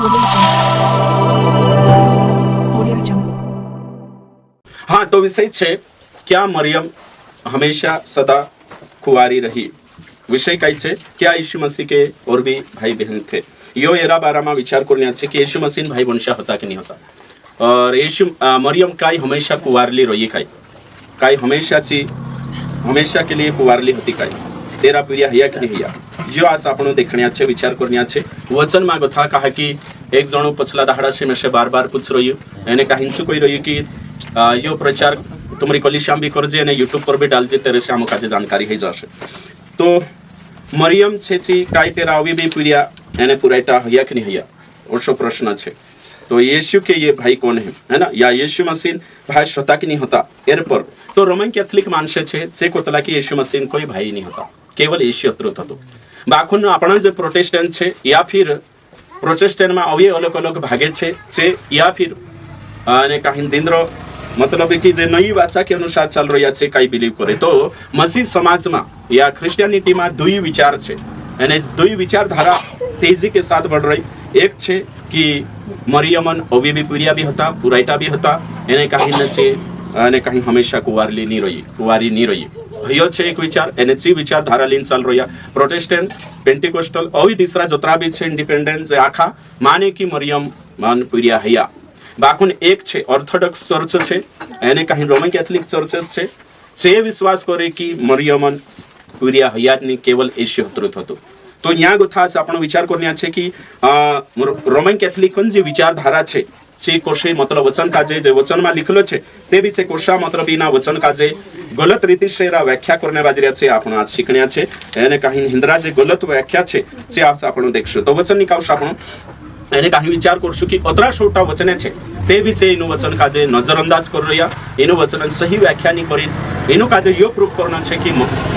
हाँ, तो विषय छे क्या मरियम हमेशा सदा कुंवारी रही। विषय काय छे क्या यीशु मसीह के और भी भाई बहन थे। यो एरा बारा में विचार करने छे कि यीशु मसीह भाई वंशा होता कि नहीं होता, और यीशु मरियम काय हमेशा कुंवारली रही, काय हमेशा के लिए कुंवारली होती, काय तेरा प्रिया हया कि नहीं हया। जो आज आपण देखने छे विचार करने छे वचन में कथा कहा कि एक जणो पछला दाहड़ा से मैं बार बार पूछ रही एने कहिंचु कोई रही कि यो प्रचार तुम्हारी कलिशाम भी करजे ने यूट्यूब पर भी डालजे तेरे से आमका जानकारी है जाशे। तो मरियम छेची काय तेरा अवी भी प्रिया एने पुराइटा हया कि नहीं हया ओशो प्रश्न छे। तो यीशु के ये भाई कौन है ना, या यीशु मसीह भाई होता कि नहीं होता एर पर तो रोमन कैथलिक मानसे छे से कोतला कि यीशु मसीह कोई भाई नहीं होता, केवल यीशु अतृत होतो। बाखुन आपण जे प्रोटेस्टेंट छे या फिर प्रोटेस्टेंट में अवी अलग अलग भागे छे या फिर ने कहीं दिनरो मतलब कि जे नई वाचा के अनुसार चल रही छे कई बिलीव करे। तो मसीह समाज में या क्रिश्चियनिटी में दुई विचार छे यानी दुई विचारधारा तेजी के साथ बढ़ रही। एक छे कि मरियमन अवी भी पुरिया भी होता, पुराइटा भी होता, एने कहीं न छे एने कहीं हमेशा कुंवारी नहीं रही। यो छे एक विचार एने ची विचारधारा लीन चल रही। प्रोटेस्टेंट पेंटिकोस्टल अवी तीसरा जोतरा भी छे इंडिपेंडेंट जे आखा माने कि मरियम मन पुरिया हया। बाकुन एक छे ऑर्थोडॉक्स चर्च छे एने कहीं रोमन कैथलिक चर्चेस छे से विश्वास करे कि मरियमन पुरिया हया नहीं केवल यीशु अतृत होतो। तो यहाँ गोथा आपण विचार करने छे कि रोमन कैथलिक जी विचारधारा छे से कोशे मतलब वचन काजे जे वचन में लिखलो छे ते भी से कोशा मतलब इना वचन काजे गलत रीति से व्याख्या करने बाजरिया छे आपण आज शिकण्या छे एने कहीं हिंद्रा जे गलत व्याख्या छे से आज आपण देखशो। तो वचन निकावशो आपण एने कहीं विचार करशो कि अतरा छोटा वचने छे ते भी से इनु वचन काजे नजरअंदाज कर रहा, इनु वचन सही व्याख्या नहीं करी। इनु काजे यो प्रूफ करना छे कि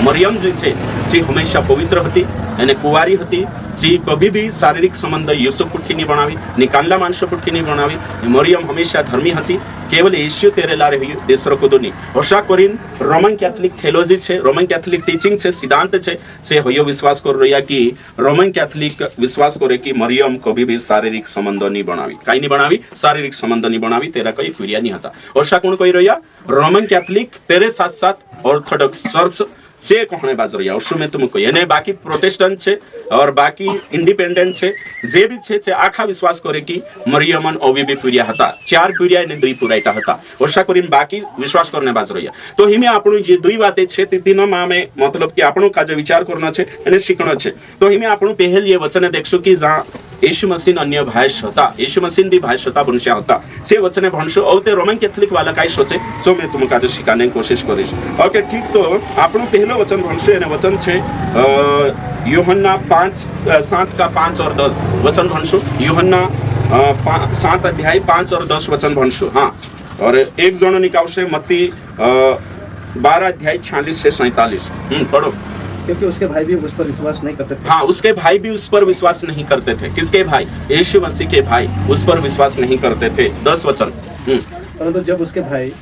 मरियम जे छे जे हमेशा पवित्र होती एने कुंवारी होती, जे कभी भी शारीरिक संबंध यूसुफ पुठी नहीं बनावी, निकालला मांस पुठी नहीं बनावी। मरियम हमेशा धर्मी होती, केवल यीशु तेरे ला रही देशर को दुनी ओशा करीन रोमन कैथलिक थेओलॉजी छे, रोमन कैथलिक टीचिंग छे, सिद्धांत छे से हयो विश्वास कर रहा कि रोमन कैथलिक विश्वास करे कि मरियम कभी भी शारीरिक संबंध नहीं बनावी, कहीं नहीं बनावी, शारीरिक संबंध नहीं बनावी, तेरा कोई प्रिया नहीं होता। ओशा कौन कही रहा रोमन कैथलिक तेरे साथ साथ ऑर्थोडॉक्स चर्च से कहने बाज रही है में तुम कोई ने बाकी प्रोटेस्टेंट छे और बाकी इंडिपेंडेंट छे जे भी छे आखा विश्वास करे कि मरियमन अवी भी पुरिया हता, चार पुरिया ने दुई पुराइटा हता ओशा करीन बाकी विश्वास करने बाज रही है। तो हिमे आपणु जे दुई बाते छे ते तीनो मामे मतलब कि आपणु का जे विचार करनो छे एने शिखणो छे। तो हिमे आपणु पहल ये वचन देखशो कि जहाँ यीशु मसीह अन्य भाष होता, यीशु मसीह दी भाष होता वंशा होता से वचने भणशो और ते रोमन कैथलिक वाला काय सोचे सो मैं तुमका जे शिकाने की कोशिश करिस। ओके ठीक, तो आपणु पहलो वचन भणशो एने वचन छे यूहन्ना 5:7 और 10 वचन भणशो। यूहन्ना 7 अध्याय 5 और 10 वचन भणशो। हाँ, और एक जणो निकावशे मत्ती 12 अध्याय 46 से 47 पढ़ो। क्योंकि उसके भाई भी उस पर विश्वास नहीं करते थे। हाँ, उसके भाई भी उस पर विश्वास नहीं करते थे। किसके भाई? यीशु मसीह के भाई उस पर विश्वास नहीं करते थे। 10 वचन। परंतु जब उसके भाई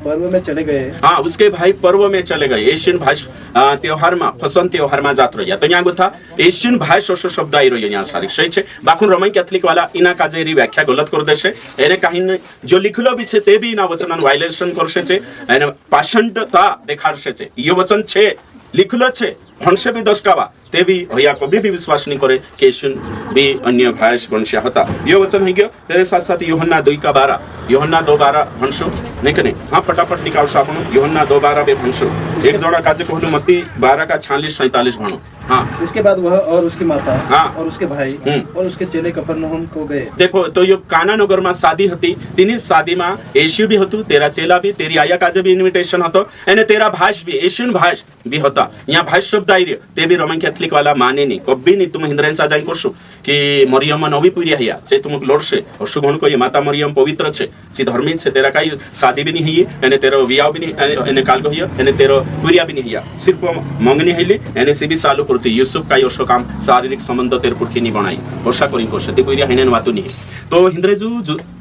पर्व में चले गए, हाँ उसके भाई पर्व में चले गए, एशियन भाषा त्योहार में फसन त्योहार में जात रही। तो यहाँ गुथा एशियन भाषा शब्द आई रही है यहाँ सारी सही है। बाकुन रोमन कैथलिक वाला इना काजेरी व्याख्या गलत कर देशे एने कहीं जो लिखलो भी छे ते भी इना वचन वायलेशन करशे छे एने पाषंडता देखाड़शे छे। ये वचन छे लिखलो छे भणशे भी 10 कावा ते भी भैया कभी भी विश्वास नहीं करे कि यीशु भी अन्य भाष वंशा होता। ये वचन है गयो तेरे साथ साथ यूहन्ना 2:12 यूहन्ना 2:12 भणशो नहीं कने। हाँ फटाफट निकालशो आपण यूहन्ना 2:12 बे भणशो। एक जोड़ा काजे कहलु मत्ती 12 का 46-47 भणो। हाँ, इसके बाद वह और उसकी माता हाँ और उसके भाई और उसके चेले कफरनहूम को गए। देखो तो यो काना नगर में शादी होती, तीनी शादी में यीशु भी होतु, तेरा चेला भी, तेरी आया काजे भी इनविटेशन होतो एने तेरा भाष भी यीशुन भाष भी होता। यहाँ भाष शब्द आई ते भी रोमन कैथलिक वाला माने नहीं कभी नहीं तुम हिंद्रेंसा जाइन करशो कि मरियम नवी पुरिया हिया से तुम लोडशे और शुभन को ये माता मरियम पवित्र छे, सी धर्मी छे, तेरा काई शादी भी नहीं है एने तेरो वियाह भी नहीं एने काल को हिया एने तेरो पुरिया भी नहीं हिया, सिर्फ मंगनी हैली एने से भी चालू करती यूसुफ काई ओशो काम शारीरिक संबंध तेर पुठी नहीं बनाई ओशा करी कोशे ते पुरिया हेनेन वातु नहीं। तो हिंद्रेजु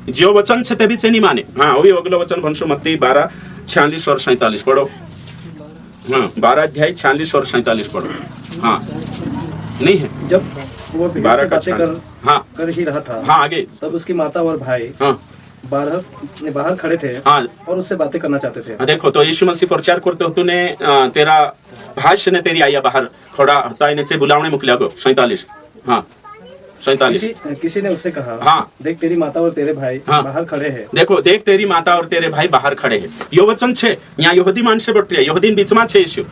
जो वचन छे ते भी से नहीं माने। हाँ अभी अगलो वचन भणशो मत्ती 12:46 और 47 पढ़ो। हाँ 12 अध्याय 46 और 47 पढ़ो। हाँ नहीं है। जब वो भीड़ 12 से का बातें छान। हाँ कर ही रहा था, हाँ आगे। तब उसकी माता और भाई हाँ बाहर खड़े थे हाँ और उससे बातें करना चाहते थे। देखो तो यीशु मसीह प्रचार करते हो तूने तेरा भाष्य ने तेरी आया बाहर खड़ा होता है बुलावने मुकलिया को 47। हाँ 47। किसी ने उससे कहा, हाँ देख तेरी माता और तेरे भाई हाँ बाहर खड़े हैं। देखो देख तेरी माता और तेरे भाई बाहर खड़े हैं। यो वचन छे यहाँ यहूदी मानसे बटरिया यहूदी बीच में छे यीशु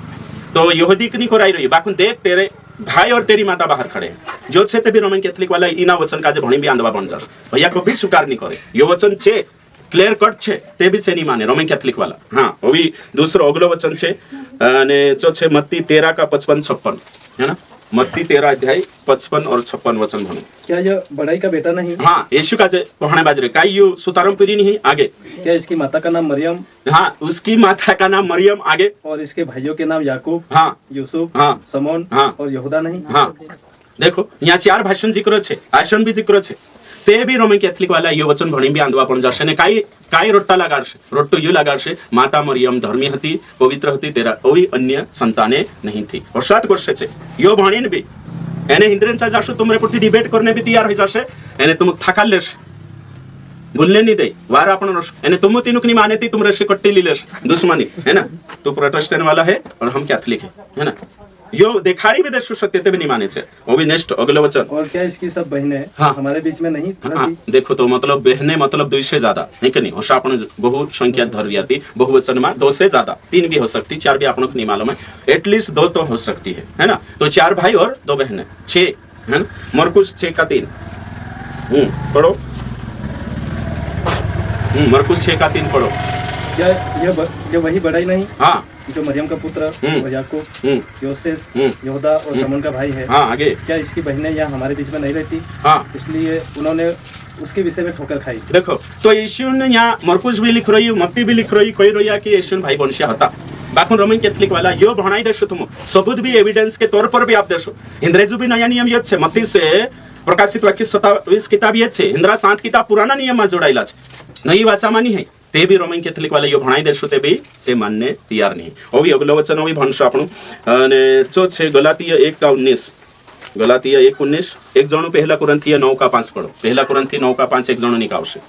तो यहूदी कनी को राई रही बाकुन देख तेरे भाई और तेरी माता बाहर खड़े हैं। जो छे ते भी रोमन कैथोलिक वाला इना वचन का जे भणी भी आंदवा बन जास भैया को भी स्वीकार नहीं करे। यो वचन छे क्लियर कट छे ते भी से नहीं माने रोमन कैथोलिक वाला। हाँ वो भी दूसरो अगलो वचन छे ने जो छे मत्ती 13 का 55-56 है ना। मत्ती 13 अध्याय 55 और 56 वचन भणो। क्या यह बड़ाई का बेटा नहीं? हाँ यीशु का जे कहणे बाजरे काई यू सुतारम पीरी नहीं आगे। क्या इसकी माता का नाम मरियम? हाँ उसकी माता का नाम मरियम आगे। और इसके भाइयों के नाम याकूब, हाँ यूसुफ, हाँ समोन हाँ और यहूदा नहीं? हाँ देखो यहाँ 4 भाषण जिक्र छे आसन भी जिक्र छे ते भी रोमन कैथोलिक वाला यो वचन भणी भी आंदवा पण जशे ने काई रोट्टा लगाडशे रोट्टो यो लगाडशे माता मरियम धर्मी हती पवित्र हती तेरा कोई अन्य संताने नहीं थी। और 7 वर्ष छे यो भणीन भी एने हिंद्रेंचा जाशो तुमरे पुट्टी डिबेट करने भी तैयार हो जाशे एने तुम थकाल लेश बोलने नहीं दे वार आपण एने तुम तीनुक नहीं माने थी तुम रसे कट्टी ली लेश दुश्मनी है ना। तू प्रोटेस्टेंट वाला है और हम कैथोलिक है ना। यो देखारी भी देश सत्यते भी नहीं माने छे वो भी नेक्स्ट अगले वचन। और क्या इसकी सब बहनें हाँ हमारे बीच में नहीं हाँ देखो तो मतलब बहने मतलब 2 से ज्यादा है कि नहीं। और आपण बहु संख्या धर जाती बहुवचन में 2 से ज्यादा 3 भी हो सकती 4 भी आपको नहीं मालूम है एटलीस्ट 2 तो हो सकती है ना। तो 4 भाई और 2 बहनें 6 है ना। मरकुस 6 का 3 पढ़ो। मरकुस 6 का 3 पढ़ो। क्या ये वही बड़ाई नहीं हाँ जो मरियम का पुत्र और याकूब, योसेस, यहूदा और समोन का भाई है? हाँ आगे। क्या इसकी बहनें यहाँ हमारे बीच में नहीं रहती? हाँ इसलिए उन्होंने उसके विषय में ठोकर खाई। देखो तो यीशु ने यहाँ मरकुस भी लिख रही मत्ती भी लिख रही कोई रोया कि यीशु भाई वंशिया होता बाकुन रोमन कैथोलिक वाला यो भणाई देशो तुम सबूत भी एविडेंस के तौर पर भी आप देशो। हिंद्रेजु भी नया नियम ये छे मत्ती से प्रकाशित वाक्य 27 किताब ये छे हिंद्रा 7 किताब पुराना नियम में जोड़ाइला छे नई वाचा मानी है ते भी रोमन कैथोलिक वाला यो भणाई देशो ते भी से मानने तैयार नहीं। ओ भी अगलो वचन भी भणशो आपणो अने जो छे गलातीय 1 का 19 गलातीय 1:19 एक जणो पहला कुरिन्थिय 9 का 5 पढ़ो। पहला कुरिन्थिय 9 का 5 एक जणो निकावशे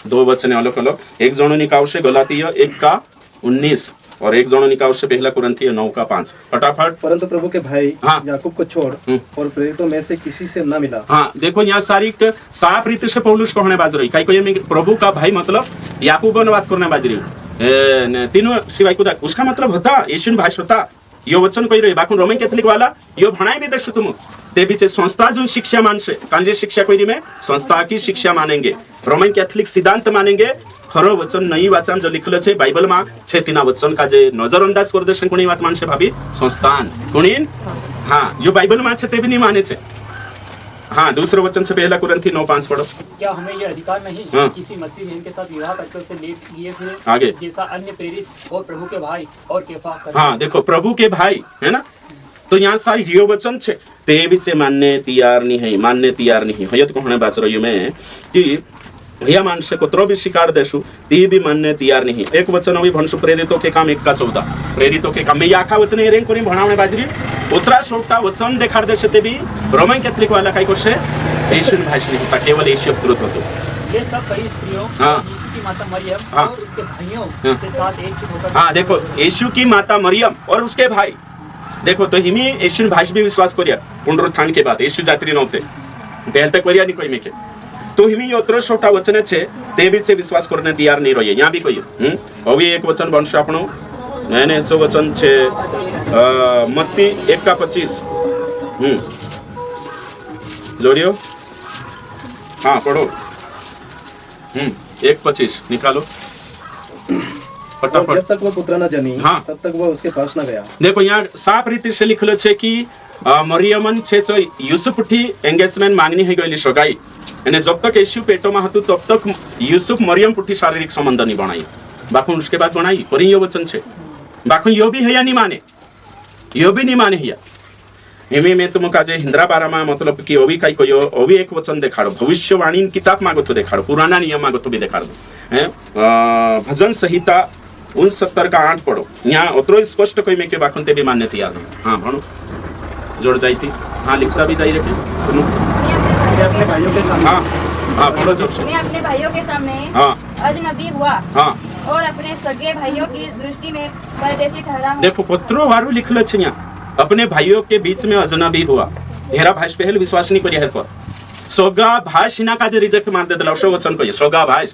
2 वचन अलग अलग एक जणो निकावशे गलातीय 1 का 19 और एक जणो निकावशे पहला कुरिन्थिय 9 का 5 फटाफट। परंतु प्रभु के भाई हाँ याकूब को छोड़ और प्रेरितों में से किसी से न मिला। हाँ देखो यहाँ सारी साफ रीति से पौलुस कहने बाज रही कई प्रभु का भाई मतलब याकूब ने बात करने बाज रही तीनों सिवाय खुदा उसका मतलब होता यीशु भाषा होता यो वचन कही रही बाकुन रोमन कैथोलिक वाला यो भणाई भी देशो तुम ते बीचे संस्था जो शिक्षा मानसे कांजे शिक्षा कोई में संस्था की शिक्षा मानेंगे रोमन कैथोलिक सिद्धांत मानेंगे खरो वचन नई वाचन जो लिखलो छे बाइबल में छे तीना वचन का जे नजरअंदाज कर देशन कोनी बात मानसे भाभी संस्थान कोनी हाँ जो बाइबल में छे ते भी नहीं माने छे। हाँ दूसरा वचन से पहला कुरिन्थी 9:5 पढ़ो। क्या हमें यह अधिकार नहीं कि किसी मसीह बहन के साथ विवाह करके उसे ले लिए थे आगे जैसा अन्य प्रेरित और प्रभु के भाई और केफा कर। हाँ देखो प्रभु के भाई है ना। तो यहाँ सारी यो वचन छे ते भी से मानने तैयार नहीं है तो कहने बात रही मैं कि भैया मानसे कोतरो भी शिकार देशु ती भी मानने तैयार नहीं। एक वचन अभी भणसु प्रेरितों के काम 1 का 14 प्रेरितों के काम में आखा वचन हे रेंक कोनी भणावणे बाजरी उतरा सोटा वचन देखाड देशे ते भी रोमन कैथोलिक वाला काय कोशे यीशु भाषण होता केवल यीशु अवतृत होतो। ये सब कई स्त्रियों यीशु की माता मरियम और उसके भाइयों के साथ एकजुट होकर हाँ देखो यीशु की माता मरियम और उसके भाई देखो तो हिमी यीशु भाषा भी विश्वास करिया पुनरुत्थान के बाद यीशु जात्री नव्हते पहले तक करिया नहीं कोई में के तो हिमी योत्र छोटा वचन छे ते भी से विश्वास करने तैयार नहीं रही यहाँ भी कोई अभी एक वचन बनशो आपणो मैंने जो वचन छे मत्ती 1 का 25 जोड़ियो हाँ पढ़ो 1:25 निकालो जब तक वो पुत्र न जनी हाँ तब तक वो उसके पास न गया। देखो यहाँ साफ रीति से लिखलो छे कि मरियमन छे जो यूसुफ उठी एंगेजमेंट मांगनी है गई सगाई यानी जब तक यीशु पेटो में हतु तब तक यूसुफ मरियम पुठी शारीरिक संबंध नहीं बनाई बाकुन उसके बाद बनाई पर यो वचन छे बाकुन यो भी है या नहीं माने यो भी नहीं माने हिया हिमी में तुम काजे हिंद्रा बारा में मतलब कि ओवी काई कोयो ओवी एक वचन देखाड़ो भविष्यवाणी किताब मागो तो देखाड़ो पुराना नियम मागो तो भी देखाड़ो हैं भजन संहिता 69 का 8 पढ़ो यहाँ उतरो स्पष्ट कोई में के बाकुन ते भी मान्य तैयार नहीं। हाँ भणो जोड़ जाई थी। हाँ लिखता भी जाइए कि मैं अपने भाइयों के सामने हाँ हाँ बोलो जोर से। मैं अपने भाइयों के सामने हाँ अजनबी हुआ हाँ और अपने सगे भाइयों की दृष्टि में परदेशी ठहरा हूँ। देखो पत्रो वारू लिखल छे यहाँ अपने भाइयों के बीच में अजनबी हुआ। हेरा भाष पहले विश्वास नहीं करिए पर सोगा भाष हिना का जे रिजेक्ट मार दे दला शो वचन कहिए सोगा भाष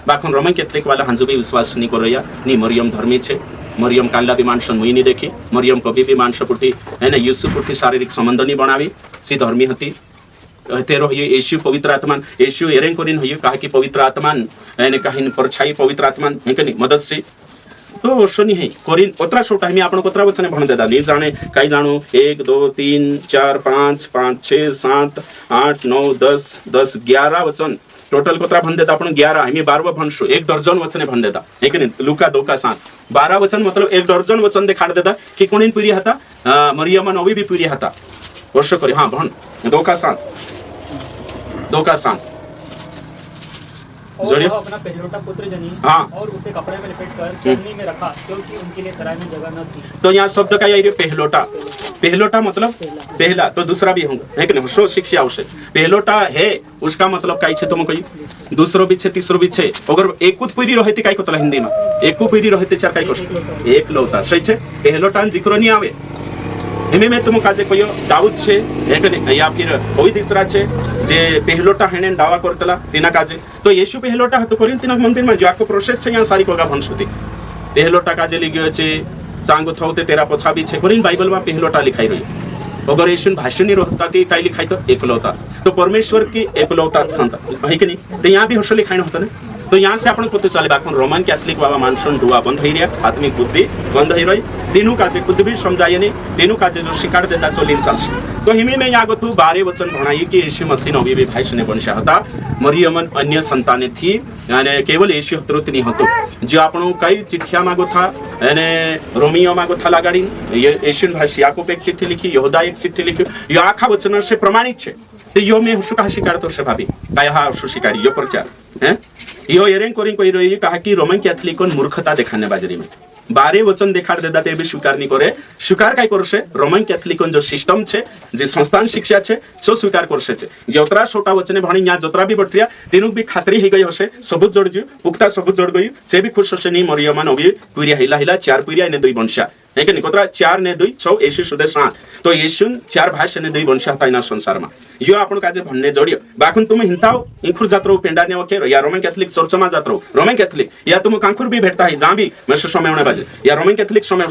बाखन रोमन कैथोलिक वाला हंजु भी विश्वास नहीं करैया नी मरियम धर्मी छे मरियम कांडा भी मानसन मुई नहीं देखी मरियम कभी भी मानस पुठी है ना यूसुफ पुठी शारीरिक संबंध नहीं बनावी सी धर्मी हती तेरो ये यीशु पवित्र आत्मा यीशु एरें कोरिन हयो कहा कि पवित्र आत्मा एने कहिन परछाई पवित्र आत्मा है कि नहीं मदद से तो शनि है कोरिन ओतरा छोटा है मैं आपन कोतरा वचन भण देदा नहीं जाने काई जानो 1 2 3 4 5 5 6 7 8 9 10 10 11 वचन टोटल कोतरा भण देता आपण 11 हमी 12 भणशो 1 दर्जन वचने भण देता है कि नहीं लूका 2 का 7 12 वचन मतलब 1 दर्जन वचन दिखा देता कि कोणिन पूरी हता मरियम नवी भी पूरी हता वर्ष करी हाँ भण 2 का 7 और वह अपना पहलोटा पुत्र जनी हाँ। और उसे कपड़े में लपेटकर चरनी में रखा क्योंकि उनके लिए सराय में जगह न थी। तो यहाँ शब्द का यही पहलोटा पहलोटा मतलब पहला तो दूसरा भी होगा है कि नहीं सो शिक्षा आवश्यक पहलोटा है उसका मतलब काई छे तुम कही दूसरो भी छे तीसरो भी छे अगर एकूत पीढ़ी रहते काई कोतला हिंदी में एकू पीढ़ी रहते चार काई को एक लौता सही छे पहलोटा जिक्र नहीं आवे एमे में तुम काजे कोयो दाऊद छे एक ने या फिर कोई तीसरा छे जे पहलोटा हेने दावा करतला तिना काजे तो यीशु पहलोटा हतो कोरिन्थिन मंदिर में जो आको प्रोसेस छे यहाँ सारी कोगा भनसुती पहलोटा काजे लिखियो छे चांगो थौते तेरा पछा भी छे कोरिन बाइबल में पहलोटा लिखाई रही अगर यीशु भाष्य नहीं रहता ती काई लिखाई तो एकलौता तो परमेश्वर की एकलौता संतान है कि नहीं तो यहाँ भी हर्ष लिखाई होता ना तो यहाँ से आपण पता चले बाखन रोमन कैथोलिक बाबा मानसन दुआ बंद हो रहा आत्मिक बुद्धि बंद हो रही तीनों काजे कुछ भी समझाइए नहीं तीनों काजे जो शिकार देता चलिन चलसे तो हिमी में यहाँ गो बारे वचन भणाई कि यीशु मसीह नबी भी भाई सुने बनशा होता मरियमन अन्य संताने थी यानी केवल यीशु हतरुत नहीं होतो जो आपण कई चिट्ठिया मागो था यानी रोमियो मागो था लगाड़ी यीशु भाई याकूब एक चिट्ठी लिखी यहूदा एक चिट्ठी लिखी यो आखा वचन से प्रमाणित है तो यो में हुसु का शिकार तो से भाभी काय हा हुसु शिकारी यो प्रचार हैं यो एरें कोरिन कोई रही कहा कि रोमन कैथोलिकन मूर्खता दिखाने बाजरी में बारे वचन देखार देता ते भी स्वीकार नहीं करे स्वीकार काय करसे रोमन कैथोलिकन जो सिस्टम छे जे संस्थान शिक्षा छे सो स्वीकार करसे छे जोतरा छोटा वचने भणी या जोतरा भी बटरिया तीनों भी खातरी ही गई हसे सबूत जोड़ जु पुख्ता सबूत जोड़ गई से भी खुश हसे नहीं मरियम नबी पुरिया हिला हिला 4 पुरिया ने 2 वंशा है कि निकोत्रा 4 ने 2 6 यीशु सुदे 7 तो यीशु 4 भाष्य ने 2 वंशा ताइना संसार में यो आपण काजे भन्ने जोडियो बाकुन तुम हिंताओ इंखुर जात्रो पेंडा ने ओके या रोमन कैथोलिक चर्च में जात्रो रोमन कैथोलिक या तुम कांखुर भी भेटता है जहां भी मैं समय होने बाजे या रोमन कैथोलिक समय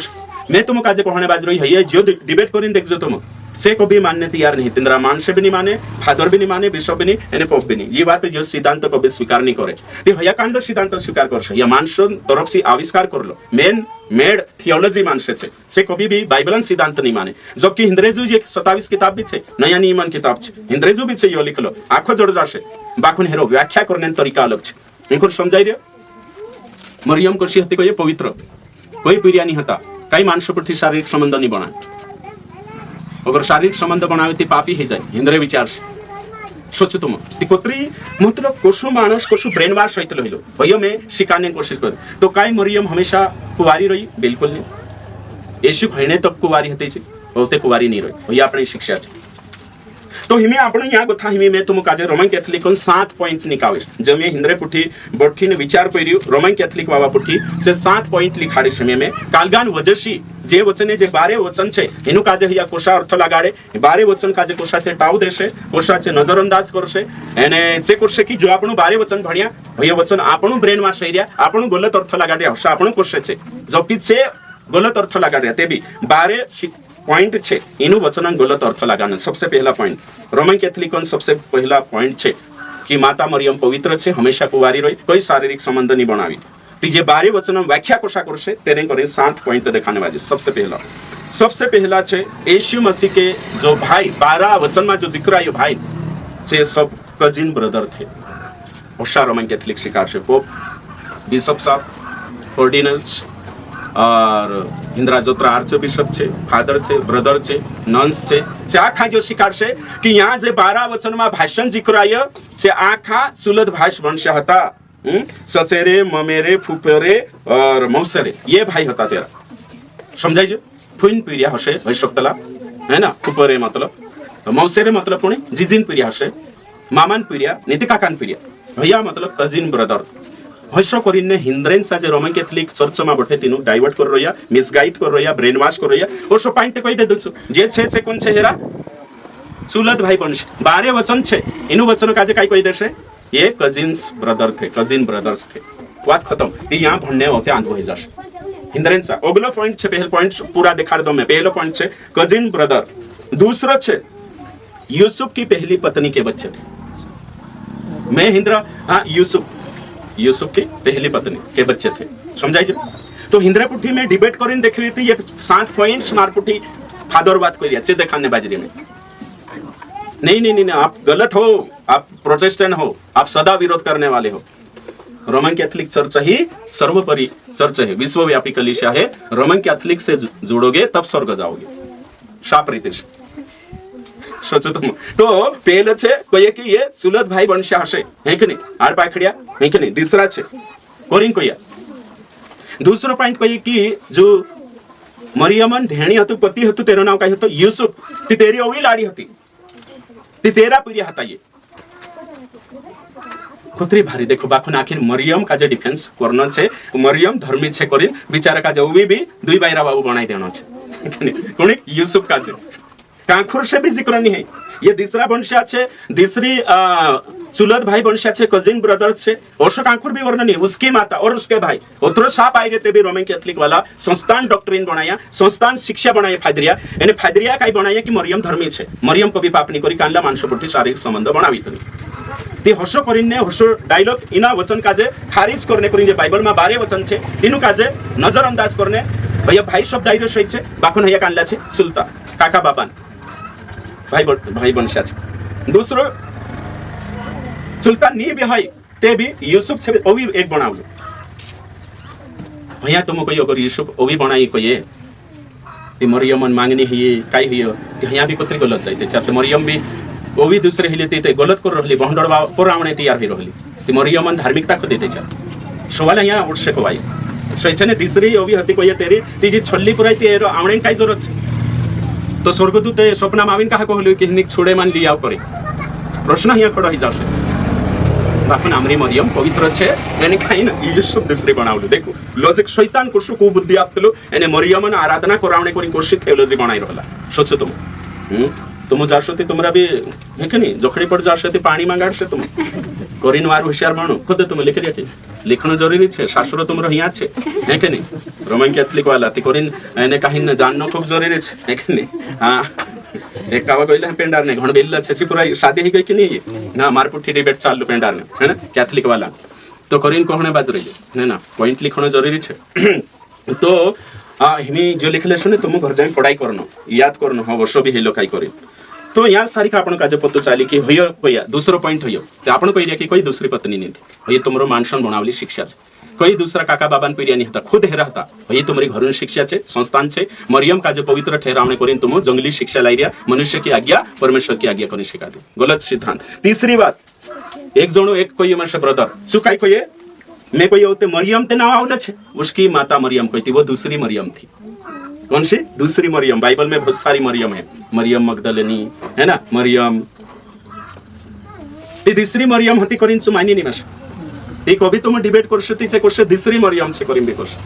मैं तुम काजे कहने बाज रही है जो डिबेट करिन देख जो तुम से को भी मानने तैयार नहीं तिंद्रा मान से भी नहीं माने फादर भी नहीं माने बिशप भी नहीं एने पोप भी नहीं ये बात जो सिद्धांत को भी स्वीकार नहीं करे ते हया कांड सिद्धांत स्वीकार करसे या मानसन तरफ से आविष्कार करलो मेन मेड थियोलॉजी मानसे छे से कभी भी बाइबलन सिद्धांत नहीं माने जबकि हिंद्रेजू एक 27 किताब भी छे नया नियमन किताब छे हिंद्रेजू भी छे यो लिखलो आखो जोड़ जासे बाकुन हेरो व्याख्या करने तरीका अलग छे इनको समझाई रे मरियम को हती को ये पवित्र कोई पीरिया नहीं हता कई मानस प्रति शारीरिक संबंध नहीं बना अगर शारीरिक संबंध बनावे ती पापी ही जाए हिंद्रे विचार सोचो तुम ती कोत्री मतलब कोसु मानस कोसु ब्रेन वॉश होइतल होइलो भइयो में सिखाने की कोशिश कर तो काई मरियम हमेशा कुवारी रही बिल्कुल नहीं यीशु खैने तक कुवारी हते छे बहुते कुवारी नहीं रही भइया अपनी शिक्षा छे तो हिमे आपण या कथा हिमे में तुम काजे रोमन कैथोलिकन 7 पॉइंट निकावे जमे हिंद्रे पुठी बठठी ने विचार करियो रोमन कैथोलिक बाबा पुठी से 7 पॉइंट लिखाडे समय में कालगान वजसी जे वचने जे 12 वचन छे एनु काजे हिया कोशा अर्थ लगाडे 12 वचन काजे कोशा छे टाव देशे कोशा छे नजरअंदाज करशे एने जे करशे कि जो आपण 12 वचन भणिया भय वचन आपण ब्रेन वॉश होइरिया आपण गलत अर्थ लगाडे हसा आपण कोशे छे जबकि से गलत अर्थ लगाडे ते भी 12 पॉइंट छे इनु वचन गलत अर्थ लगाना सबसे पहला पॉइंट रोमन कैथोलिकन सबसे पहला पॉइंट छे कि माता मरियम पवित्र छे हमेशा कुवारी रही कोई शारीरिक संबंध नहीं बनावी तो ये 12 वचन व्याख्या कोशा करसे तेरे करे 7 पॉइंट दिखाने वाले सबसे पहला छे यीशु मसीह के जो भाई 12 वचन में जो जिक्र आयो भाई से सब कजिन ब्रदर थे होशा रोमन कैथोलिक शिकार से पोप बिशप साहब ऑर्डिनल्स और इंदिरा जोत्रा आर्च बिशप छे फादर छे ब्रदर छे नन्स छे से आखा जो शिकार छे कि यहाँ जे 12 वचन में भाषण जिक्र आयो से आखा सुलद भाष वंश हता ससेरे ममेरे फुपेरे और मौसरे ये भाई हता तेरा समझाई जो फुइन पीरिया हसे भैशक्तला है ना उपरे मतलब मौसेरे मतलब पुणे जिजिन पिरिया हसे मामान पिरिया नीति काकान पिरिया भैया मतलब कजिन ब्रदर हयसो करिने हिंद्रेंसा जे रोमन कैथोलिक चर्च मा बठे तिनु डाइवर्ट कर रोया मिसगाइड कर रोया ब्रेन वॉश कर रोया ओसो पॉइंट कहि दे दछु जे छे कोन छे हेरा चुलत भाई वंश 12 वचन छे इनु वचन काजे काय कहि देसे ये कजिन्स ब्रदर थे कजिन ब्रदर्स थे बात खत्म ये यहाँ भण्ने होते आंध हो जाश हिंद्रेंसा ओगलो पॉइंट छे पहले पॉइंट पूरा दिखा दो मैं पहले पॉइंट छे कजिन ब्रदर दूसरा छे यूसुफ की पहली पत्नी के बच्चे थे मैं हिंद्रा हाँ यूसुफ की पहली पत्नी के बच्चे थे समझाई तो हिंद्रा पुठी में डिबेट करिन देख रही थी ये 7 पॉइंट्स मार पुठी फादर बात करिया अच्छे दिखाने बाजरी में नहीं आप गलत हो आप प्रोटेस्टेंट हो आप सदा विरोध करने वाले हो रोमन कैथोलिक चर्च ही सर्वोपरि चर्च है विश्वव्यापी कलीसिया है रोमन कैथोलिक से जुड़ोगे तब स्वर्ग जाओगे शाप रीतिश सोचो तुम तो पहले छे कोई कि ये सुलत भाई वंश हसे है कि नहीं आर पाखड़िया है कि नहीं तीसरा छे कोरिन कोया दूसरा पॉइंट कोई कि जो मरियमन धेणी हतु पति हतु तेरो नाम काय हतो यूसुफ ती तेरी ओवी लाडी हती ती तेरा पिरिया हता ये कुत्री भारी देखो बाखुन आखिर मरियम का जे डिफेंस करना छे मरियम धर्मी छे करिन बिचारा का जे ओवी भी दुई बायरा बाबू बनाई देनो छे कोनी यूसुफ का जे कांखुर से भी जिक्र नहीं है ये तीसरा वंश छे तीसरी चुलत भाई वंश छे कजिन ब्रदर छे ओशो कांखुर भी वर्णन नहीं उसकी माता और उसके भाई ओतरो साप आई रहते भी रोमन कैथोलिक वाला संस्थान डॉक्ट्रिन बनाया संस्थान शिक्षा बनाया फादरिया यानी फादरिया काई बनाया कि मरियम धर्मी छे मरियम को भी पाप नहीं करी कांडला मानसपुटी शारीरिक संबंध बनावी तनी ते हसो करिने हसो डायलॉग इना वचन काजे खारिज करने करिन जे बाइबल में 12 वचन छे तीनु काजे नजरअंदाज करने भैया भाई शब्द आइरो सही छे बाखुन हया कांडला छे सुल्ता काका बाबान भाई वंशा छे दूसरो सुल्तान नी भी है ते भी यूसुफ छे ओ भी एक बनाव भैया तुम कोई अगर यूसुफ ओ भी बनाई कोई ते मरियमन मांगनी है काई हियो ते हया भी कोतरी गलत जाइते चाहे मरियम भी ओ भी दूसरे हिले ते गलत कर रहली बहंडड़वा पुरावणे तैयार ही रहली ते मरियमन धार्मिकता को देते चा सवाल यहाँ उठसे को भाई सोचने तीसरी ओ भी हती कोई तेरी तीजी छल्ली पुराई ते आवणे काई जरूरत तो स्वर्गदूत स्वप्न माविन कहा कहलु कि निक छोड़े मान लिया करे प्रश्न यहाँ खड़ा ही जासे बापन आमरी मरियम पवित्र छे यानी काई ना यूसुफ दूसरे बनावलु देखो लॉजिक शैतान कुछ को बुद्धि आपतलो यानी मरियमन आराधना करावणे करी कोशी थियोलॉजी बनाई रहला सोचो तुम जासोती तुमरा भी है कि नहीं जोखड़ी पड़ जासोती पानी मांगाड़से तुम करिन वार होशियार बनो खुद तुम लिख रिया लिखना जरूरी छे शास्त्र तुमरो हिया छे है कि नहीं रोमन कैथोलिक वाला ती करिन एने काहिन न जाननो खूब जरूरी छे है कि नहीं हां एक कावा कइले पेंडार ने घण बेल्ला छे पूरा शादी ही गई कि नहीं ना मारपुठी डिबेट चालू पेंडार ने है ना कैथोलिक वाला तो करिन कोहणे बाज रही है ना पॉइंट लिखना जरूरी छे तो हिमी जो लिखले सुने तुम घर जाई पढ़ाई करनो याद करनो हो वर्ष भी हेलो काई करी तो यहाँ सारी का आपण काजे पत्तो चाली कि होय कोया दूसरो पॉइंट होय ते आपण कहि रे कि कोई दूसरी पत्नी नहीं थी होय तुमरो मानसन बनावली शिक्षा छे कोई दूसरा काका बाबान पिरिया नहीं था खुद हेरा था होय तुमरी घरन शिक्षा छे संस्थान छे मरियम काजे पवित्र ठहरावणे करिन तुम जंगली शिक्षा लाइरिया मनुष्य की आज्ञा परमेश्वर की आज्ञा कने शिकाली गलत सिद्धांत तीसरी बात एक जणो एक कोई मनुष्य ब्रदर सुकाई कोई मैं कोई होते मरियम ते नाम आवले छे उसकी माता मरियम कोई थी वो दूसरी मरियम थी कौन सी दूसरी मरियम बाइबल में बहुत सारी मरियम है मरियम मगदलेनी है ना मरियम ती तीसरी मरियम हती करिन सु मानी नहीं मास ती कभी तुम डिबेट कर सकती छे कोसे दूसरी मरियम छे करिन बेकोस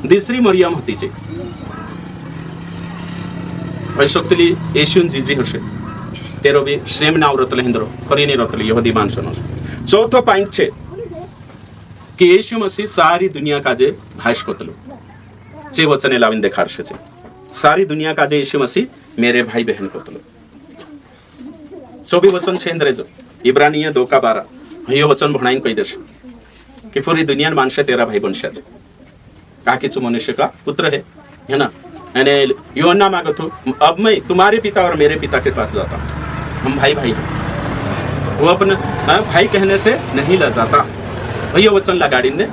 दूसरी मरियम हती छे भविष्यतली येशून जीजी हसे तेरो भी सेम नाव रतले हिंद्रो करिने रतले यहूदी मानसनो चौथो पॉइंट छे कि येशू मसीह सारी दुनिया का जे भाष कोतलो चे वचने लाविन देखारशे छे सारी दुनिया का जे यीशु मसीह मेरे भाई बहन कोतलो सोबी वचन छे इंद्रेजो इब्रानिय 2:12 हे वचन भणाइन कहि देश कि पूरी दुनिया में मानसे तेरा भाई बनशा छे का किछु मनुष्य का पुत्र है ना यानी यूहन्ना मागतो अब मैं तुम्हारे पिता और मेरे पिता के पास जाता हम भाई भाई हैं वो अपने भाई कहने से नहीं लड़ जाता भैया वचन लगाड़ी ने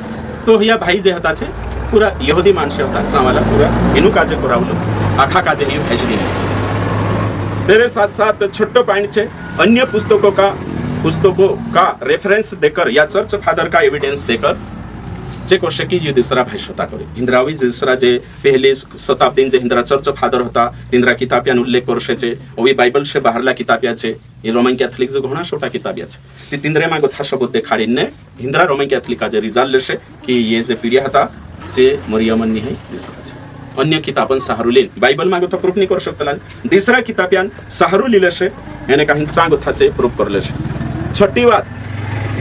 तो भैया भाई जे हता छे पूरा यहूदी मानसे होता सावाला पूरा इनु काजे करावलो आखा काजे ही भेजनी तेरे साथ साथ छोटो पॉइंट छे अन्य पुस्तकों का रेफरेंस देकर या चर्च फादर का एविडेंस देकर जे कोशे की ये दूसरा भाई शता करे हिंद्रावी दूसरा जे पहले शताब्दी जे हिंद्रा चर्च फादर होता हिंद्रा किताबियान उल्लेख करशे छे ओवी बाइबल से बाहरला किताबिया छे ये रोमन कैथोलिक जो घणा छोटा किताबिया छे ते तिंद्रे मा गोथा सबूत देखाडीने हिंद्रा रोमन कैथोलिक जे रिजल्ट लेशे कि ये जे पीढ़िया हता जे मरियमन नि है दिसता छे अन्य किताबन सहारुलीन बाइबल मा गोथा प्रूफ नहीं कर शकतला दूसरा किताबियान सहारुली लेशे यानी काही सांग गोथा से प्रूफ कर लेशे छठी बात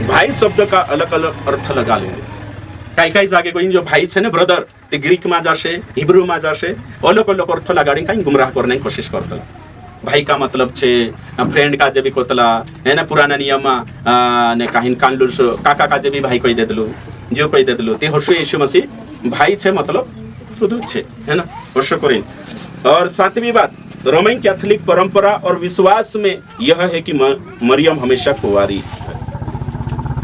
भाई शब्द का अलग अलग अर्थ लगा लेंगे काही काही जागे कोई जो भाई छे ने ब्रदर ते ग्रीक में जाशे हिब्रू में जाशे अलग अलग अर्थ लगाड़ी काही गुमराह करने की कोशिश करता भाई का मतलब छे फ्रेंड का जे भी कोतला है ना पुराना नियम ने काही कांडुस काका का जे भी भाई कोई दे दलु जो कोई दे दलु ते हर्ष यीशु मसीह भाई छे मतलब खुद छे है ना हर्ष करें और सातवीं बात रोमन कैथोलिक परंपरा और विश्वास में यह है कि मरियम हमेशा कुंवारी है